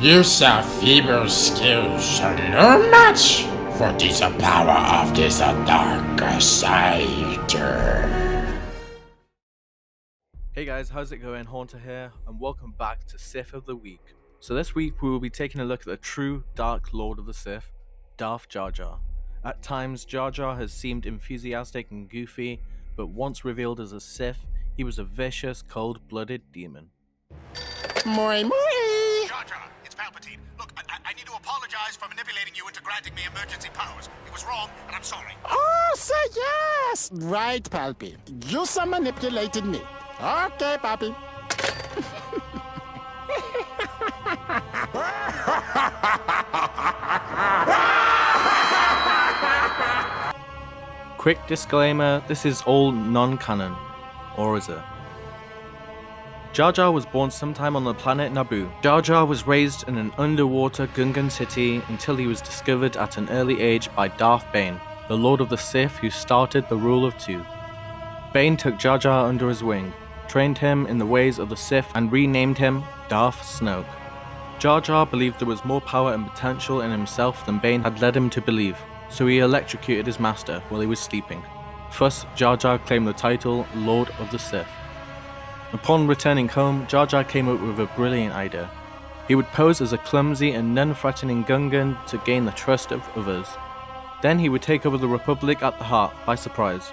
Use your feeble skills are no match for this power of this dark side. Hey guys, how's it going? Haunter here, and welcome back to Sith of the Week. So this week we will be taking a look at the true Dark Lord of the Sith, Darth Jar Jar. At times, Jar Jar has seemed enthusiastic and goofy, but once revealed as a Sith, he was a vicious, cold-blooded demon. Moi moi! Jar Jar, it's Palpatine. Look, I need to apologize for manipulating you into granting me emergency powers. It was wrong, and I'm sorry. Oh, say yes! Right, Palpy. You some manipulated me. Okay, Papi. Quick disclaimer, this is all non-canon. Or is it? Jar Jar was born sometime on the planet Naboo. Jar Jar was raised in an underwater Gungan city until he was discovered at an early age by Darth Bane, the Lord of the Sith who started the Rule of Two. Bane took Jar Jar under his wing, trained him in the ways of the Sith, and renamed him Darth Snoke. Jar Jar believed there was more power and potential in himself than Bane had led him to believe, so he electrocuted his master while he was sleeping. Thus, Jar Jar claimed the title Lord of the Sith. Upon returning home, Jar Jar came up with a brilliant idea. He would pose as a clumsy and non-threatening Gungan to gain the trust of others. Then he would take over the Republic at the heart by surprise.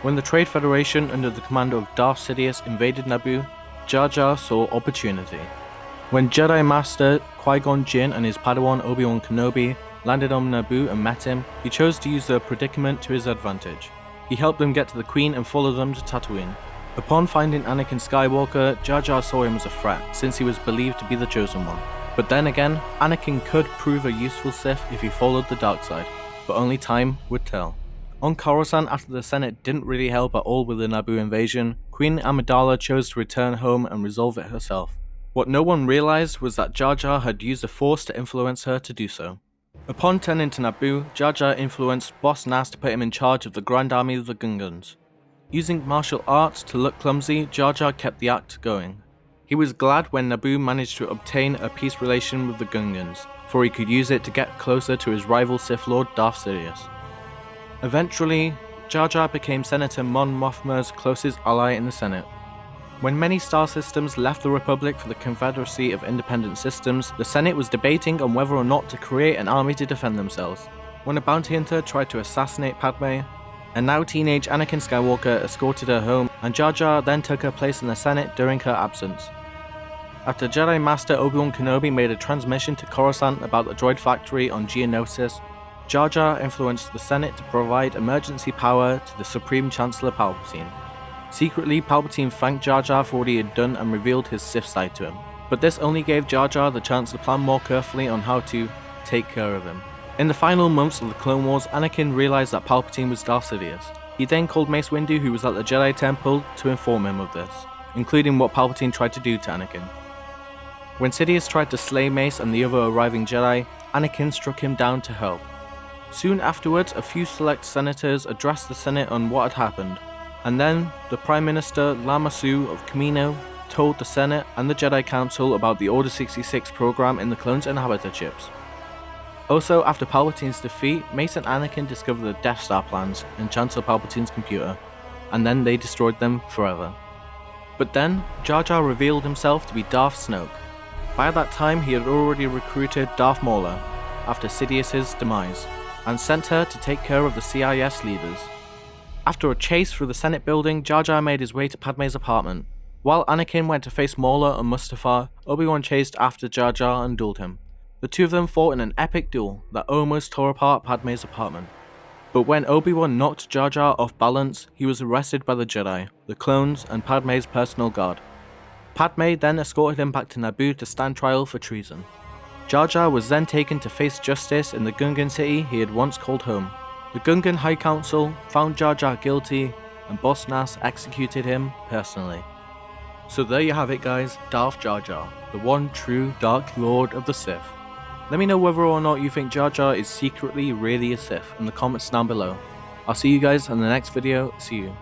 When the Trade Federation under the command of Darth Sidious invaded Naboo, Jar Jar saw opportunity. When Jedi Master Qui-Gon Jinn and his Padawan Obi-Wan Kenobi landed on Naboo and met him, he chose to use their predicament to his advantage. He helped them get to the Queen and followed them to Tatooine. Upon finding Anakin Skywalker, Jar Jar saw him as a threat, since he was believed to be the chosen one. But then again, Anakin could prove a useful Sith if he followed the dark side, but only time would tell. On Coruscant, after the Senate didn't really help at all with the Naboo invasion, Queen Amidala chose to return home and resolve it herself. What no one realized was that Jar Jar had used the Force to influence her to do so. Upon turning to Naboo, Jar Jar influenced Boss Nass to put him in charge of the Grand Army of the Gungans. Using martial arts to look clumsy, Jar Jar kept the act going. He was glad when Naboo managed to obtain a peace relation with the Gungans, for he could use it to get closer to his rival Sith Lord Darth Sidious. Eventually, Jar Jar became Senator Mon Mothma's closest ally in the Senate. When many star systems left the Republic for the Confederacy of Independent Systems, the Senate was debating on whether or not to create an army to defend themselves. When a bounty hunter tried to assassinate Padme, and now teenage Anakin Skywalker escorted her home, and Jar Jar then took her place in the Senate during her absence. After Jedi Master Obi-Wan Kenobi made a transmission to Coruscant about the droid factory on Geonosis, Jar Jar influenced the Senate to provide emergency power to the Supreme Chancellor Palpatine. Secretly, Palpatine thanked Jar Jar for what he had done and revealed his Sith side to him. But this only gave Jar Jar the chance to plan more carefully on how to take care of him. In the final months of the Clone Wars, Anakin realized that Palpatine was Darth Sidious. He then called Mace Windu, who was at the Jedi Temple, to inform him of this, including what Palpatine tried to do to Anakin. When Sidious tried to slay Mace and the other arriving Jedi, Anakin struck him down to help. Soon afterwards, a few select senators addressed the Senate on what had happened, and then the Prime Minister Lama Su of Kamino told the Senate and the Jedi Council about the Order 66 program in the clones inhabitor chips. Also, after Palpatine's defeat, Mace and Anakin discovered the Death Star plans in Chancellor Palpatine's computer, and then they destroyed them forever. But then, Jar Jar revealed himself to be Darth Snoke. By that time, he had already recruited Darth Maula, after Sidious's demise, and sent her to take care of the CIS leaders. After a chase through the Senate building, Jar Jar made his way to Padme's apartment. While Anakin went to face Maula and Mustafar, Obi-Wan chased after Jar Jar and dueled him. The two of them fought in an epic duel that almost tore apart Padme's apartment. But when Obi-Wan knocked Jar Jar off balance, he was arrested by the Jedi, the clones, and Padme's personal guard. Padme then escorted him back to Naboo to stand trial for treason. Jar Jar was then taken to face justice in the Gungan city he had once called home. The Gungan High Council found Jar Jar guilty, and Boss Nass executed him personally. So there you have it guys, Darth Jar Jar, the one true Dark Lord of the Sith. Let me know whether or not you think Jar Jar is secretly really a Sith in the comments down below. I'll see you guys in the next video, see you.